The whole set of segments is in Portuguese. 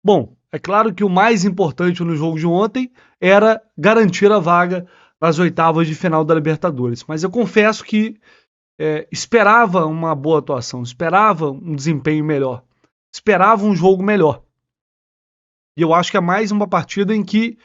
Bom, é claro que o mais importante no jogo de ontem era garantir a vaga nas oitavas de final da Libertadores. Mas eu confesso que esperava uma boa atuação, esperava um desempenho melhor, esperava um jogo melhor. E eu acho que é mais uma partida em que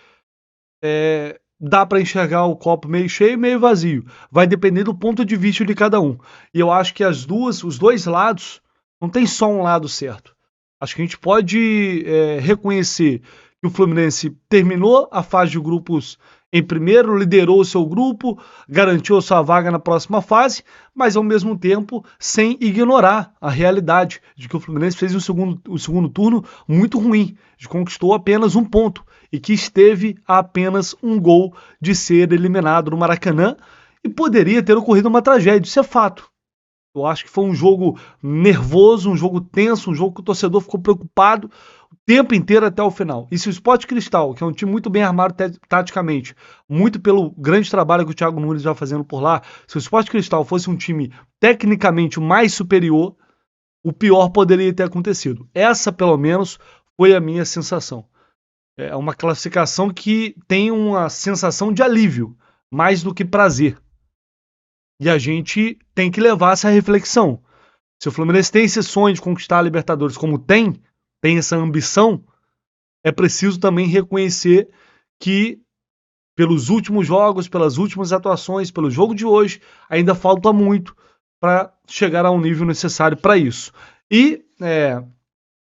dá para enxergar o copo meio cheio e meio vazio. Vai depender do ponto de vista de cada um. E eu acho que os dois lados, não tem só um lado certo. Acho que a gente pode reconhecer que o Fluminense terminou a fase de grupos em primeiro, liderou o seu grupo, garantiu a sua vaga na próxima fase, mas ao mesmo tempo sem ignorar a realidade de que o Fluminense fez o segundo turno muito ruim, de conquistou apenas um ponto e que esteve a apenas um gol de ser eliminado no Maracanã e poderia ter ocorrido uma tragédia, isso é fato. Eu acho que foi um jogo nervoso, um jogo tenso, um jogo que o torcedor ficou preocupado o tempo inteiro até o final. E se o Sport Cristal, que é um time muito bem armado taticamente, muito pelo grande trabalho que o Thiago Nunes já fazendo por lá, se o Sport Cristal fosse um time tecnicamente mais superior, o pior poderia ter acontecido. Essa, pelo menos, foi a minha sensação. É uma classificação que tem uma sensação de alívio, mais do que prazer. E a gente tem que levar essa reflexão. Se o Fluminense tem esse sonho de conquistar a Libertadores como tem essa ambição, é preciso também reconhecer que pelos últimos jogos, pelas últimas atuações, pelo jogo de hoje, ainda falta muito para chegar ao nível necessário para isso. E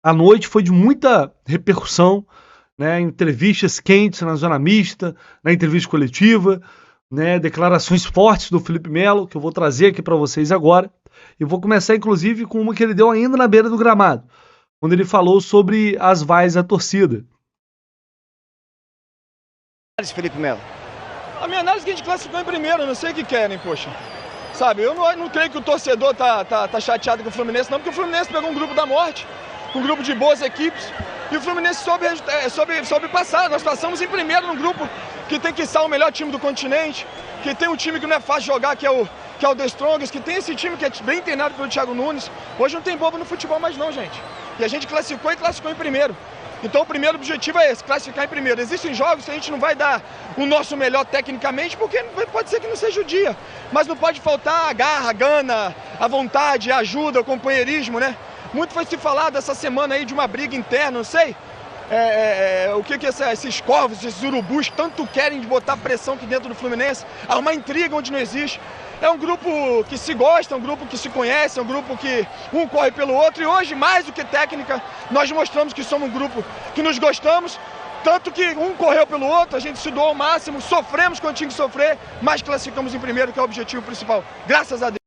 a noite foi de muita repercussão, né, entrevistas quentes na zona mista, na entrevista coletiva, né, declarações fortes do Felipe Melo, que eu vou trazer aqui para vocês agora. E vou começar, inclusive, com uma que ele deu ainda na beira do gramado, quando ele falou sobre as vaias da torcida. Felipe Melo. A minha análise é que a gente classificou em primeiro, eu não sei o que querem, poxa. Sabe, eu não creio que o torcedor tá chateado com o Fluminense, não, porque o Fluminense pegou um grupo da morte, um grupo de boas equipes, e o Fluminense soube passar. Nós passamos em primeiro num grupo que tem que ser o melhor time do continente, que tem um time que não é fácil de jogar, que é o The Strongest, que tem esse time que é bem treinado pelo Thiago Nunes. Hoje não tem bobo no futebol mais não, gente. E a gente classificou em primeiro. Então o primeiro objetivo é esse, classificar em primeiro. Existem jogos que a gente não vai dar o nosso melhor tecnicamente, porque pode ser que não seja o dia. Mas não pode faltar a garra, a gana, a vontade, a ajuda, o companheirismo, né? Muito foi se falado essa semana aí de uma briga interna, não sei. O que esses corvos, esses urubus tanto querem de botar pressão aqui dentro do Fluminense, há uma intriga onde não existe. É um grupo que se gosta, é um grupo que se conhece, é um grupo que um corre pelo outro, e hoje, mais do que técnica, nós mostramos que somos um grupo que nos gostamos, tanto que um correu pelo outro, a gente se doou ao máximo, sofremos quando tinha que sofrer, mas classificamos em primeiro, que é o objetivo principal, graças a Deus.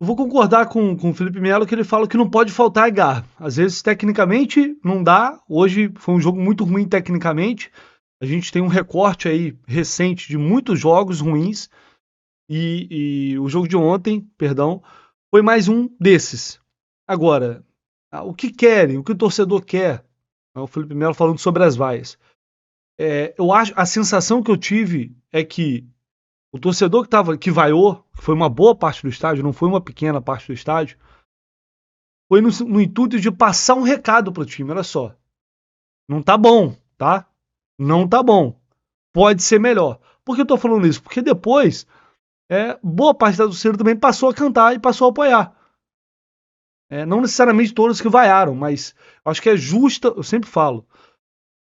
Eu vou concordar com o Felipe Melo, que ele fala que não pode faltar garra. Às vezes, tecnicamente, não dá. Hoje foi um jogo muito ruim tecnicamente. A gente tem um recorte aí recente de muitos jogos ruins. E o jogo de ontem, foi mais um desses. Agora, o que querem, o que o torcedor quer? O Felipe Melo falando sobre as vaias. Eu acho, a sensação que eu tive é que o torcedor que vaiou, que foi uma boa parte do estádio, não foi uma pequena parte do estádio, foi no intuito de passar um recado pro time, olha só. Não tá bom, tá? Não tá bom. Pode ser melhor. Por que eu tô falando isso? Porque depois, boa parte da torcida também passou a cantar e passou a apoiar. Não necessariamente todos que vaiaram, mas acho que é justa, eu sempre falo,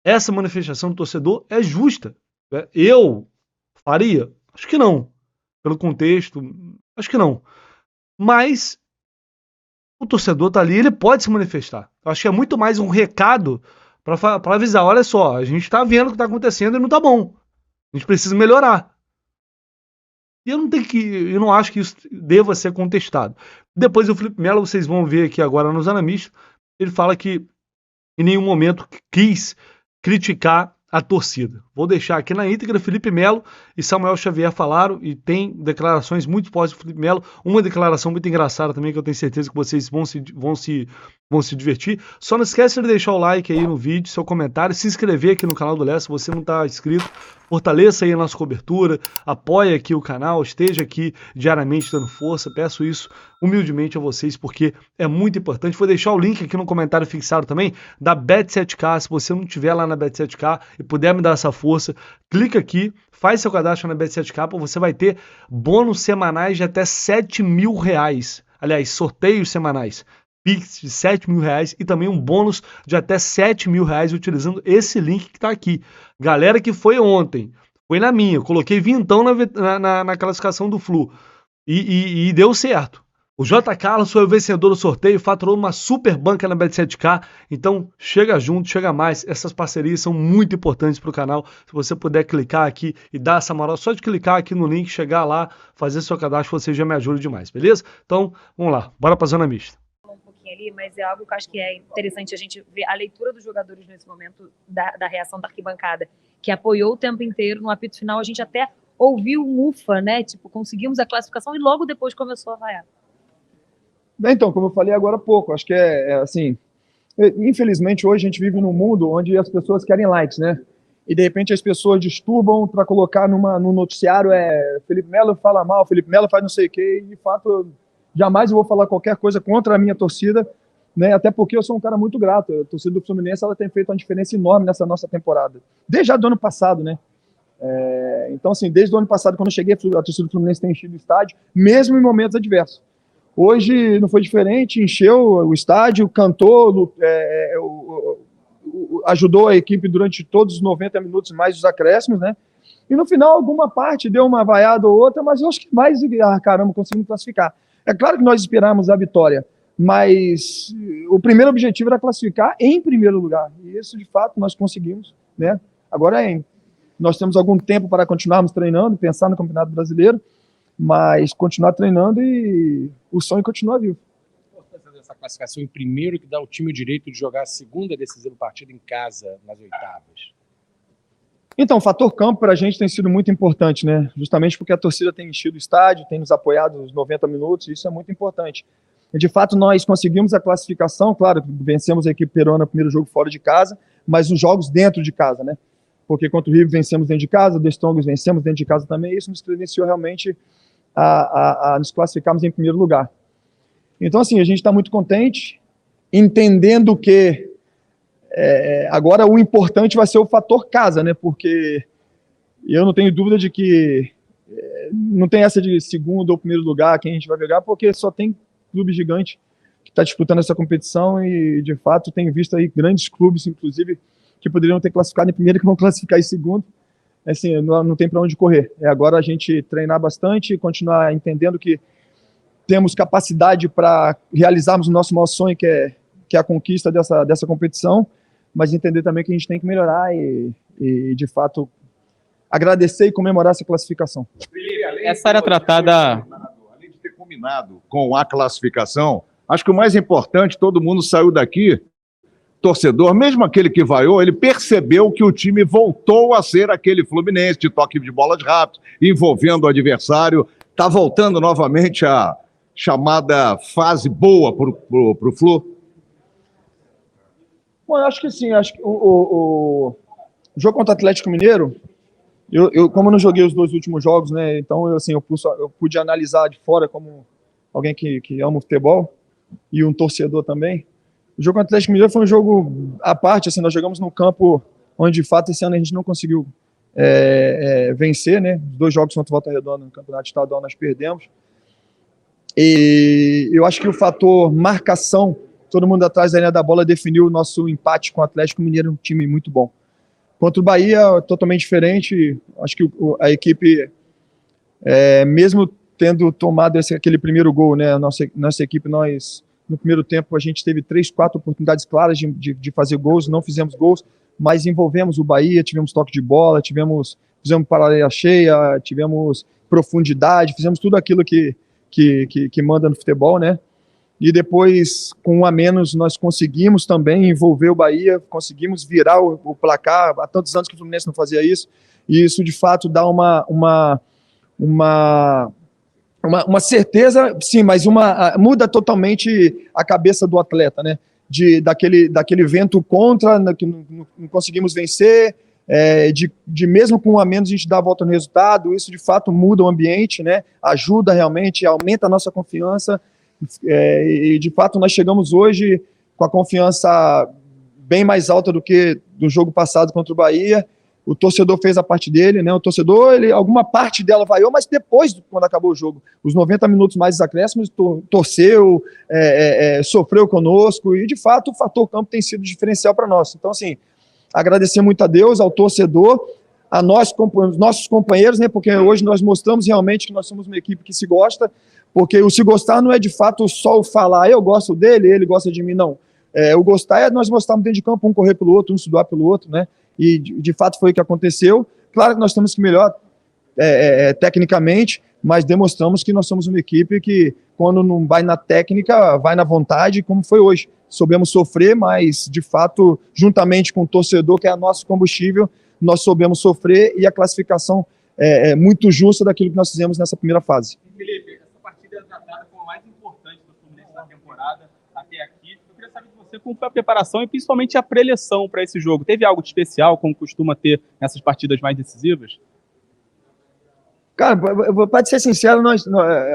essa manifestação do torcedor é justa. Eu faria? Acho que não. Pelo contexto, acho que não. Mas o torcedor tá ali, ele pode se manifestar. Eu acho que é muito mais um recado para avisar, olha só, a gente tá vendo o que tá acontecendo e não tá bom. A gente precisa melhorar. E eu não acho que isso deva ser contestado. Depois o Felipe Melo, vocês vão ver aqui agora nos analistas, ele fala que em nenhum momento quis criticar a torcida. Vou deixar aqui na íntegra. Felipe Melo e Samuel Xavier falaram e tem declarações muito positivas do Felipe Melo. Uma declaração muito engraçada também, que eu tenho certeza que vocês vão se divertir. Só não esquece de deixar o like aí no vídeo, seu comentário, se inscrever aqui no canal do Léo, se você não está inscrito. Fortaleça aí a nossa cobertura, apoie aqui o canal, esteja aqui diariamente dando força. Peço isso humildemente a vocês, porque é muito importante. Vou deixar o link aqui no comentário fixado também da Bet7k. Se você não estiver lá na Bet7k e puder me dar essa força, clica aqui, faz seu cadastro na Bet7k, porque você vai ter bônus semanais de até R$7.000. Aliás, sorteios semanais. Pix de R$7.000 e também um bônus de até R$7.000 utilizando esse link que está aqui. Galera que foi ontem, foi na minha, eu coloquei vintão na classificação do Flu e deu certo. O J. Carlos foi o vencedor do sorteio, faturou uma super banca na Bet7k, então chega junto, chega mais. Essas parcerias são muito importantes para o canal. Se você puder clicar aqui e dar essa moral, só de clicar aqui no link, chegar lá, fazer seu cadastro, você já me ajuda demais, beleza? Então, vamos lá, bora para a zona mista. Ali, mas é algo que eu acho que é interessante a gente ver a leitura dos jogadores nesse momento da reação da arquibancada, que apoiou o tempo inteiro. No apito final a gente até ouviu um ufa, né? Tipo, conseguimos a classificação e logo depois começou a vaiar. Então, como eu falei agora há pouco, acho que assim, infelizmente hoje a gente vive num mundo onde as pessoas querem likes, né? E de repente as pessoas disturbam para colocar no noticiário Felipe Melo fala mal, Felipe Melo faz não sei o quê, e de fato jamais eu vou falar qualquer coisa contra a minha torcida, né? Até porque eu sou um cara muito grato. A torcida do Fluminense ela tem feito uma diferença enorme nessa nossa temporada. Desde o ano passado, né? Então, assim, desde o ano passado, quando eu cheguei, a torcida do Fluminense tem enchido o estádio, mesmo em momentos adversos. Hoje não foi diferente, encheu o estádio, cantou, ajudou a equipe durante todos os 90 minutos, mais os acréscimos, né? E no final, alguma parte deu uma vaiada ou outra, mas eu acho que mais, caramba, conseguimos classificar. É claro que nós esperamos a vitória, mas o primeiro objetivo era classificar em primeiro lugar. E isso, de fato, nós conseguimos, né? Agora, nós temos algum tempo para continuarmos treinando, pensar no Campeonato Brasileiro, mas continuar treinando e o sonho continua vivo. Essa classificação em primeiro que dá ao time o direito de jogar a segunda decisiva partida em casa, nas oitavas. Então, o fator campo para a gente tem sido muito importante, né? Justamente porque a torcida tem enchido o estádio, tem nos apoiado nos 90 minutos, e isso é muito importante. E, de fato, nós conseguimos a classificação, claro, vencemos a equipe peruana no primeiro jogo fora de casa, mas os jogos dentro de casa, né? Porque contra o River vencemos dentro de casa, o The Strongest vencemos dentro de casa também, e isso nos credenciou realmente a nos classificarmos em primeiro lugar. Então, assim, a gente está muito contente, entendendo que agora o importante vai ser o fator casa, né? Porque eu não tenho dúvida de que não tem essa de segundo ou primeiro lugar quem a gente vai pegar, porque só tem clube gigante que está disputando essa competição e, de fato, tem visto aí grandes clubes, inclusive, que poderiam ter classificado em primeiro e que vão classificar em segundo. Assim, não tem para onde correr. Agora a gente treinar bastante, continuar entendendo que temos capacidade para realizarmos o nosso maior sonho, que é a conquista dessa competição, mas entender também que a gente tem que melhorar e de fato, agradecer e comemorar essa classificação. Essa era tratada... Além de ter combinado com a classificação, acho que o mais importante, todo mundo saiu daqui, torcedor, mesmo aquele que vaiou, ele percebeu que o time voltou a ser aquele Fluminense de toque de bolas rápidos, envolvendo o adversário, está voltando novamente a chamada fase boa para o Flu. Bom, eu acho que sim, acho que o jogo contra o Atlético Mineiro, eu como eu não joguei os dois últimos jogos, né, então eu pude analisar de fora como alguém que ama o futebol e um torcedor também. O jogo contra o Atlético Mineiro foi um jogo à parte, assim, nós jogamos no campo onde de fato esse ano a gente não conseguiu vencer, né, os dois jogos contra o Volta Redonda no Campeonato Estadual nós perdemos, e eu acho que o fator marcação, todo mundo atrás da linha da bola definiu o nosso empate com o Atlético Mineiro, um time muito bom. Contra o Bahia, totalmente diferente. Acho que a equipe, mesmo tendo tomado aquele primeiro gol, né, nossa equipe, nós, no primeiro tempo, a gente teve 3, 4 oportunidades claras de fazer gols, não fizemos gols, mas envolvemos o Bahia, tivemos toque de bola, fizemos paralela cheia, tivemos profundidade, fizemos tudo aquilo que manda no futebol, né? e depois, com um a menos, nós conseguimos também envolver o Bahia, conseguimos virar o placar. Há tantos anos que o Fluminense não fazia isso, e isso, de fato, dá uma certeza, sim, mas muda totalmente a cabeça do atleta, né? Daquele vento contra, que não conseguimos vencer, de mesmo com um a menos a gente dá a volta no resultado. Isso, de fato, muda o ambiente, né? Ajuda realmente, aumenta a nossa confiança. E de fato nós chegamos hoje com a confiança bem mais alta do que do jogo passado contra o Bahia. O torcedor fez a parte dele, né? O torcedor, alguma parte dela vaiou, mas depois, quando acabou o jogo, os 90 minutos mais acréscimos, torceu, sofreu conosco, e de fato o fator campo tem sido diferencial para nós. Então, assim, agradecer muito a Deus, ao torcedor, a nós, nossos companheiros, né? Porque hoje nós mostramos realmente que nós somos uma equipe que se gosta. Porque o se gostar não é de fato só o falar, eu gosto dele, ele gosta de mim, não. O gostar é nós mostrarmos dentro de campo, um correr pelo outro, um se doar pelo outro, né? E de fato foi o que aconteceu. Claro que nós temos que melhorar tecnicamente, mas demonstramos que nós somos uma equipe que, quando não vai na técnica, vai na vontade, como foi hoje. Soubemos sofrer, mas de fato, juntamente com o torcedor, que é nosso combustível, nós soubemos sofrer, e a classificação é muito justa daquilo que nós fizemos nessa primeira fase. Felipe, partida tratada como a mais importante do Fluminense da temporada até aqui. Eu queria saber de você como foi a preparação e principalmente a preleção para esse jogo. Teve algo de especial, como costuma ter nessas partidas mais decisivas? Cara, para ser sincero,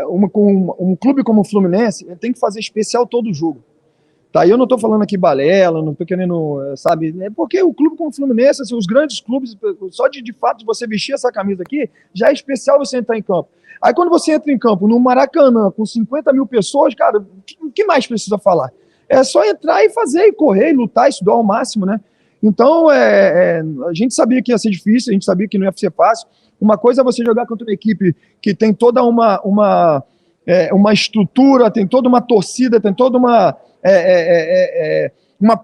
um clube como o Fluminense tem que fazer especial todo jogo. Tá? Eu não estou falando aqui balela, não estou querendo, sabe? É porque o clube como o Fluminense, assim, os grandes clubes, só de fato de você vestir essa camisa aqui, já é especial você entrar em campo. Aí quando você entra em campo no Maracanã com 50 mil pessoas, cara, o que mais precisa falar? É só entrar e fazer, e correr, e lutar, e estudar ao máximo, né? Então, a gente sabia que ia ser difícil, a gente sabia que não ia ser fácil. Uma coisa é você jogar contra uma equipe que tem toda uma estrutura, tem toda uma torcida, tem toda uma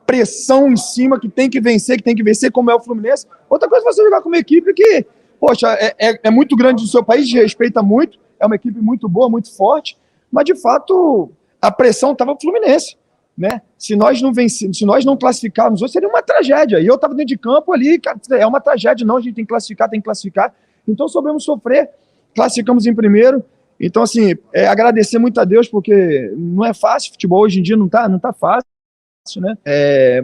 pressão em cima que tem que vencer, como é o Fluminense. Outra coisa é você jogar com uma equipe que, poxa, é muito grande no seu país, respeita muito, é uma equipe muito boa, muito forte, mas de fato a pressão estava pro Fluminense, né? Se nós não classificarmos hoje, seria uma tragédia. E eu estava dentro de campo ali, cara, é uma tragédia, não, a gente tem que classificar. Então soubemos sofrer, classificamos em primeiro. Então, assim, agradecer muito a Deus, porque não é fácil, futebol hoje em dia não tá fácil, né?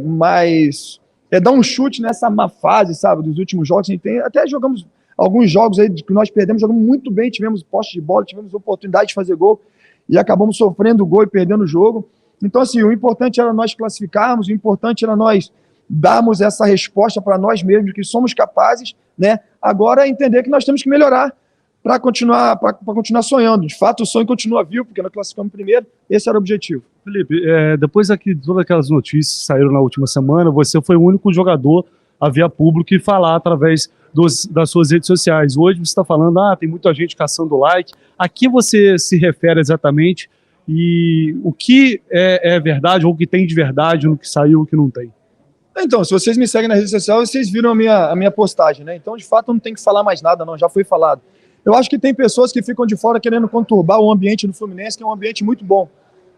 Mas dar um chute nessa má fase, sabe, dos últimos jogos. A gente até jogamos alguns jogos aí que nós perdemos, jogamos muito bem, tivemos posse de bola, tivemos oportunidade de fazer gol, e acabamos sofrendo gol e perdendo o jogo. Então, assim, o importante era nós classificarmos, o importante era nós darmos essa resposta para nós mesmos, que somos capazes, né? Agora é entender que nós temos que melhorar para continuar sonhando. De fato, o sonho continua vivo, porque nós classificamos primeiro, esse era o objetivo. Felipe, depois de todas aquelas notícias que saíram na última semana, você foi o único jogador a vir a público e falar através das suas redes sociais. Hoje você está falando, tem muita gente caçando like. A que você se refere exatamente e o que é verdade ou o que tem de verdade no que saiu e o que não tem? Então, se vocês me seguem nas redes sociais, vocês viram a minha postagem, né? Então, de fato, não tem que falar mais nada, não, já foi falado. Eu acho que tem pessoas que ficam de fora querendo conturbar o ambiente do Fluminense, que é um ambiente muito bom,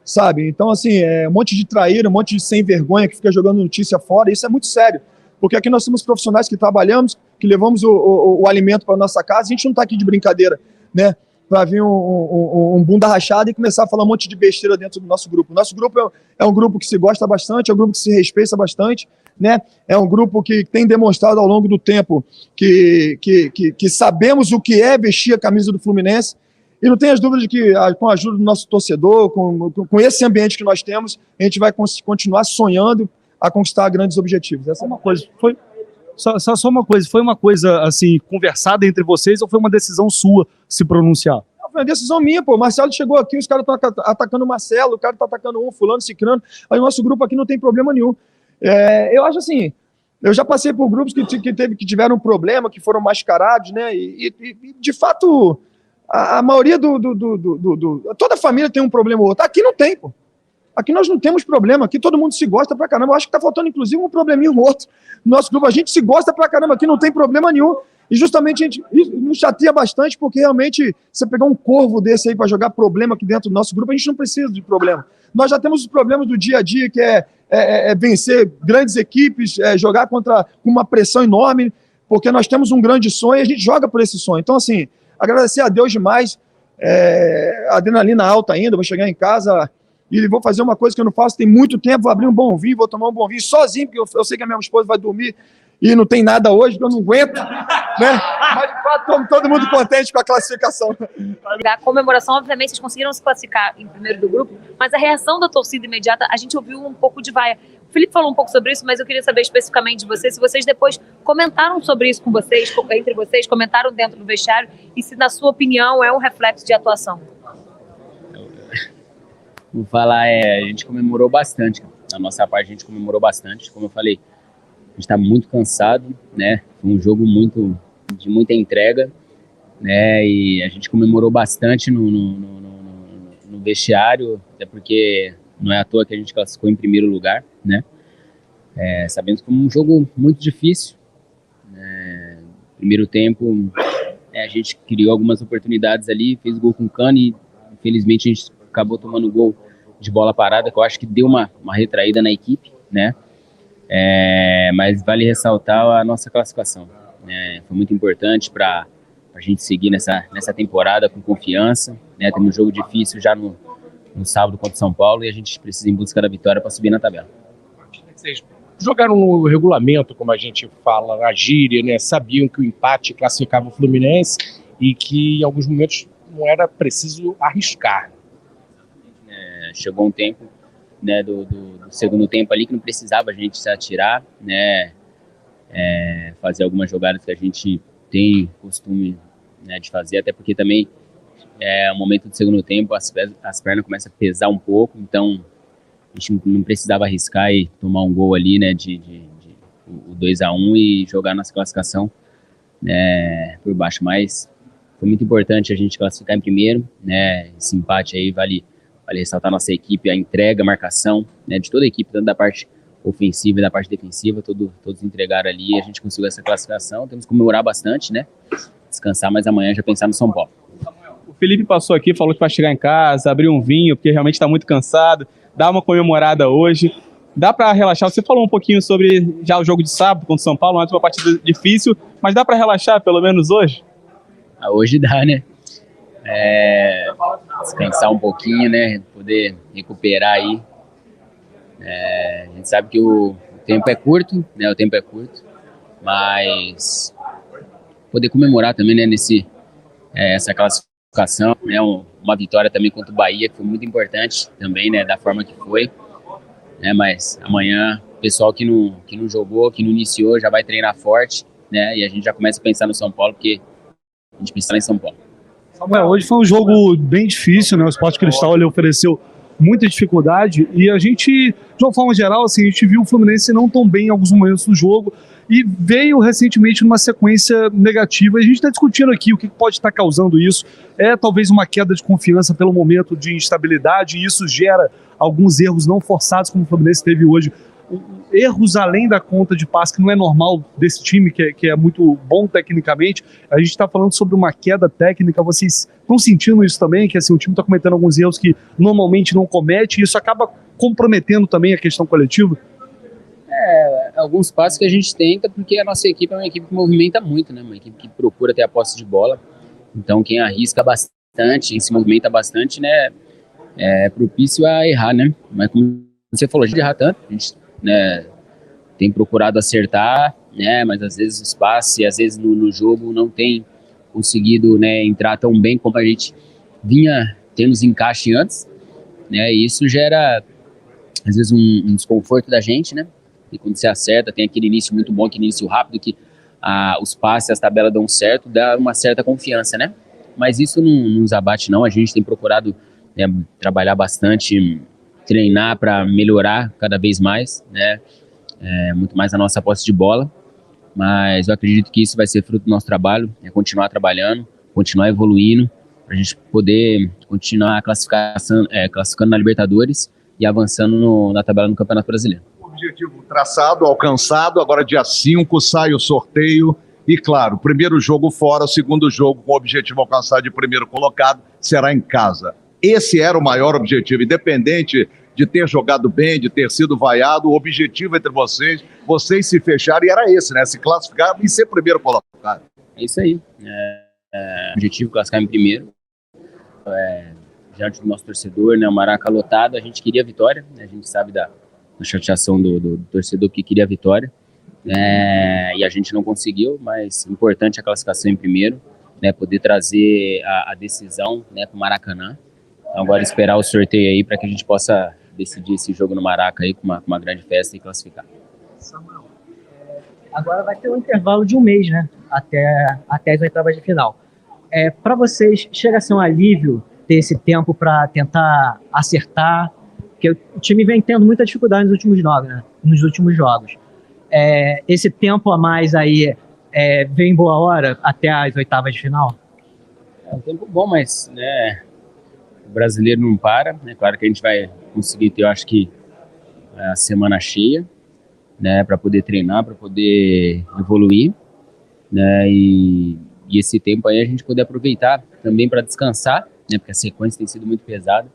sabe? Então, assim, um monte de traíra, um monte de sem vergonha que fica jogando notícia fora, isso é muito sério, porque aqui nós somos profissionais que trabalhamos, que levamos o alimento para nossa casa, a gente não está aqui de brincadeira, né? Para vir um bunda rachada e começar a falar um monte de besteira dentro do nosso grupo. Nosso grupo é um grupo que se gosta bastante, é um grupo que se respeita bastante, né? É um grupo que tem demonstrado ao longo do tempo que sabemos o que é vestir a camisa do Fluminense, e não tenho as dúvidas de que, com a ajuda do nosso torcedor, com esse ambiente que nós temos, a gente vai continuar sonhando a conquistar grandes objetivos. Essa é uma coisa. Só uma coisa, foi uma coisa assim, conversada entre vocês ou foi uma decisão sua se pronunciar? Não, foi uma decisão minha, pô. O Marcelo chegou aqui, os caras estão atacando o Marcelo, o cara está atacando fulano, cicrano. Aí o nosso grupo aqui não tem problema nenhum. Eu acho assim, eu já passei por grupos que tiveram um problema, que foram mascarados, né? E de fato, a maioria toda família tem um problema ou outro. Aqui não tem, pô. Aqui nós não temos problema, aqui todo mundo se gosta pra caramba. Eu acho que tá faltando, inclusive, um probleminha ou outro no nosso grupo. A gente se gosta pra caramba, aqui não tem problema nenhum. E justamente a gente nos chateia bastante, porque realmente você pegar um corvo desse aí pra jogar problema aqui dentro do nosso grupo, a gente não precisa de problema. Nós já temos os problemas do dia a dia, que é vencer grandes equipes, jogar com uma pressão enorme, porque nós temos um grande sonho e a gente joga por esse sonho. Então, assim, agradecer a Deus demais, adrenalina alta ainda, vou chegar em casa e vou fazer uma coisa que eu não faço tem muito tempo, vou abrir um bom vinho, vou tomar um bom vinho sozinho, porque eu sei que a minha esposa vai dormir e não tem nada hoje, porque eu não aguento, né? Mas de fato, todo mundo contente com a classificação. A comemoração, obviamente, vocês conseguiram se classificar em primeiro do grupo, mas a reação da torcida imediata, a gente ouviu um pouco de vaia. O Felipe falou um pouco sobre isso, mas eu queria saber especificamente de vocês, se vocês depois comentaram sobre isso com vocês, entre vocês, comentaram dentro do vestiário, e se, na sua opinião, é um reflexo de atuação. Vou falar, a gente comemorou bastante, na nossa parte a gente comemorou bastante, como eu falei, a gente está muito cansado, né, foi um jogo de muita entrega, né, e a gente comemorou bastante no vestiário, até porque não é à toa que a gente classificou em primeiro lugar, né, sabemos que foi um jogo muito difícil, primeiro tempo a gente criou algumas oportunidades ali, fez gol com o Cano e infelizmente a gente acabou tomando gol de bola parada, que eu acho que deu uma retraída na equipe, né? Mas vale ressaltar a nossa classificação, né? Foi muito importante para a gente seguir nessa temporada com confiança, né? Temos um jogo difícil já no sábado contra o São Paulo e a gente precisa ir em busca da vitória para subir na tabela. Vocês jogaram no regulamento, como a gente fala, na gíria, né? Sabiam que o empate classificava o Fluminense e que em alguns momentos não era preciso arriscar. Chegou um tempo, né, do segundo tempo ali que não precisava a gente se atirar, né, fazer algumas jogadas que a gente tem costume, né, de fazer, até porque também o momento do segundo tempo as pernas começam a pesar um pouco, então a gente não precisava arriscar e tomar um gol ali, né, o 2-1 e jogar nossa classificação, né, por baixo, mas foi muito importante a gente classificar em primeiro, né, esse empate aí vale ressaltar a nossa equipe, a entrega, a marcação, né, de toda a equipe, tanto da parte ofensiva e da parte defensiva, todos entregaram ali e a gente conseguiu essa classificação. Temos que comemorar bastante, né? Descansar, mas amanhã já pensar no São Paulo. O Felipe passou aqui, falou que vai chegar em casa, abrir um vinho, porque realmente está muito cansado, dá uma comemorada hoje. Dá para relaxar? Você falou um pouquinho sobre já o jogo de sábado contra o São Paulo, antes uma partida difícil, mas dá para relaxar pelo menos hoje? Hoje dá, né? Descansar um pouquinho, né? Poder recuperar aí. A gente sabe que o tempo é curto, né? O tempo é curto, mas poder comemorar também, né? Essa classificação, né? Uma vitória também contra o Bahia, que foi muito importante também, né? Da forma que foi, né? Mas amanhã, o pessoal que não jogou, que não iniciou, já vai treinar forte, né? E a gente já começa a pensar no São Paulo, porque a gente precisa lá em São Paulo. Samuel, hoje foi um jogo bem difícil, né? O Sport Cristal ele ofereceu muita dificuldade e a gente, de uma forma geral, assim, a gente viu o Fluminense não tão bem em alguns momentos do jogo e veio recentemente numa sequência negativa. A gente está discutindo aqui o que pode estar causando isso. Talvez uma queda de confiança pelo momento de instabilidade e isso gera alguns erros não forçados como o Fluminense teve hoje. Erros além da conta de passe, que não é normal desse time, que é muito bom tecnicamente. A gente está falando sobre uma queda técnica. Vocês estão sentindo isso também? Que assim, o time está cometendo alguns erros que normalmente não comete e isso acaba comprometendo também a questão coletiva? Alguns passos que a gente tenta, porque a nossa equipe é uma equipe que movimenta muito, né? Uma equipe que procura ter a posse de bola. Então quem arrisca bastante, quem se movimenta bastante, né? É propício a errar, né? Mas como você falou, a gente erra tanto, a gente, né, tem procurado acertar, né, mas às vezes os passes e às vezes no jogo não tem conseguido, né, entrar tão bem como a gente vinha tendo os encaixes antes, né, e isso gera às vezes um desconforto da gente, né, e quando você acerta, tem aquele início muito bom, aquele início rápido que os passes, as tabelas dão certo, dá uma certa confiança, né, mas isso não nos abate não, a gente tem procurado, né, trabalhar bastante, treinar para melhorar cada vez mais, né? Muito mais a nossa posse de bola, mas eu acredito que isso vai ser fruto do nosso trabalho, continuar trabalhando, continuar evoluindo, para a gente poder continuar classificando na Libertadores e avançando na tabela no Campeonato Brasileiro. Objetivo traçado, alcançado, agora dia 5 sai o sorteio e claro, primeiro jogo fora, segundo jogo com o objetivo alcançado de primeiro colocado será em casa. Esse era o maior objetivo, independente de ter jogado bem, de ter sido vaiado. O objetivo entre vocês se fecharem, e era esse, né? Se classificar e ser primeiro colocado. É isso aí. Objetivo classificar em primeiro. Diante do nosso torcedor, né? O Maraca lotado, a gente queria a vitória, né? A gente sabe da chateação do torcedor que queria a vitória. E a gente não conseguiu, mas importante a classificação em primeiro, né? Poder trazer a decisão, né, para o Maracanã. Então, agora esperar o sorteio aí para que a gente possa decidir esse jogo no Maraca aí com uma grande festa e classificar. Samuel, agora vai ter um intervalo de um mês, né? Até as oitavas de final. Para vocês, chega a ser um alívio ter esse tempo para tentar acertar? Porque o time vem tendo muita dificuldade nos últimos jogos. Esse tempo a mais aí vem em boa hora até as oitavas de final? É um tempo bom, mas né, o brasileiro não para. É claro que a gente vai conseguir ter, eu acho que, a semana cheia, né, para poder treinar, para poder evoluir, né, e esse tempo aí a gente poder aproveitar também para descansar, né, porque a sequência tem sido muito pesada,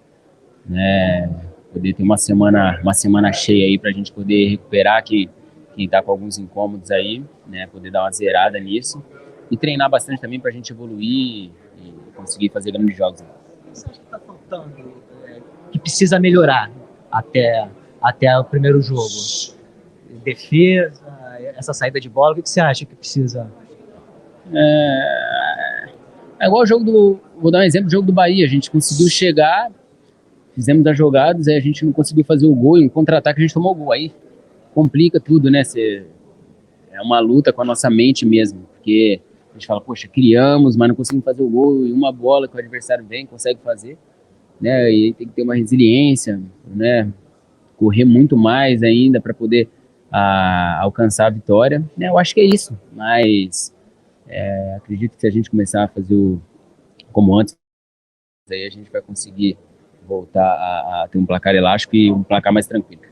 né, poder ter uma semana cheia aí para a gente poder recuperar quem está com alguns incômodos aí, né, poder dar uma zerada nisso e treinar bastante também para a gente evoluir e conseguir fazer grandes jogos. O que você acha que está faltando, que precisa melhorar até o primeiro jogo? Defesa, essa saída de bola, o que você acha que precisa? É igual o jogo vou dar um exemplo, o jogo do Bahia, a gente conseguiu chegar, fizemos as jogadas, aí a gente não conseguiu fazer o gol, em contra-ataque a gente tomou o gol, aí complica tudo, né? É uma luta com a nossa mente mesmo, porque a gente fala, poxa, criamos, mas não conseguimos fazer o gol, e uma bola que o adversário vem, consegue fazer, né? E tem que ter uma resiliência, né? Correr muito mais ainda para poder alcançar a vitória, né? Eu acho que é isso, mas acredito que se a gente começar a fazer como antes, aí a gente vai conseguir voltar a ter um placar elástico e um placar mais tranquilo.